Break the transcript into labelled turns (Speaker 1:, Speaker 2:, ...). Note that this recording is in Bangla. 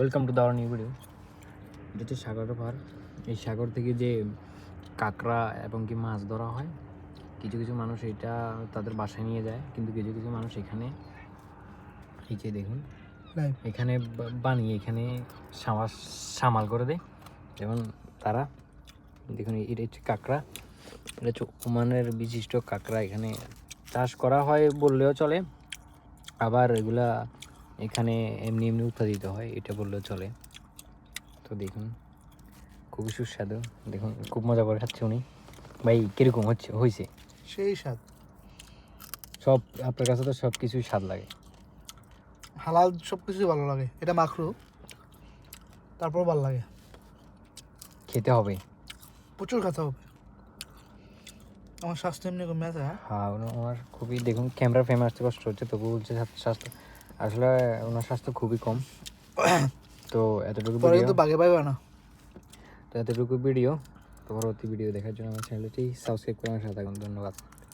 Speaker 1: ওয়েলকাম টু দাওয়ার নিউ ভিডিও। এটা হচ্ছে সাগরের পার। এই সাগর থেকে যে কাঁকড়া এবং কি মাছ ধরা হয়, কিছু কিছু মানুষ এটা তাদের বাসায় নিয়ে যায়, কিন্তু কিছু কিছু মানুষ এখানে এই যে দেখুন এখানে বানিয়ে এখানে সামাল করে দেয়। যেমন তারা দেখুন এটা হচ্ছে কাঁকড়া, এটা হচ্ছে ওমানের বিশিষ্ট কাঁকড়া। এখানে চাষ করা হয় বললেও চলে, আবার এগুলা এখানে এমনি এমনি উৎপাদিত হয় এটা বললেও চলে। তো দেখুন খুবই সুস্বাদু, দেখুন খুব মজা করে খাচ্ছে উনি। ভাই কীরকম হয়েছে?
Speaker 2: সেই স্বাদ।
Speaker 1: সব আপনার কাছে তো সব কিছুই স্বাদ লাগে,
Speaker 2: হালাল সব কিছুই ভালো লাগে, এটা মাখরু তারপর ভালো লাগে,
Speaker 1: খেতে হবে।
Speaker 2: প্রচুর খেতে হবে। আমার স্বাস্থ্য এমনি কমে আছে।
Speaker 1: হ্যাঁ ওনার খুবই, দেখুন ক্যামেরা ফ্রেমে আসতে কষ্ট হচ্ছে, তবু বলছে স্বাস্থ্য আসলে ওনার স্বাস্থ্য খুবই কম। তো এতটুকু
Speaker 2: পরে
Speaker 1: ভিডিও,
Speaker 2: কিন্তু বাগে পাইবে না।
Speaker 1: তো এতটুকু ভিডিও, পরবর্তী ভিডিও দেখার জন্য আমার চ্যানেলটি সাবস্ক্রাইব করে আমার সাথে থাকুন। ধন্যবাদ।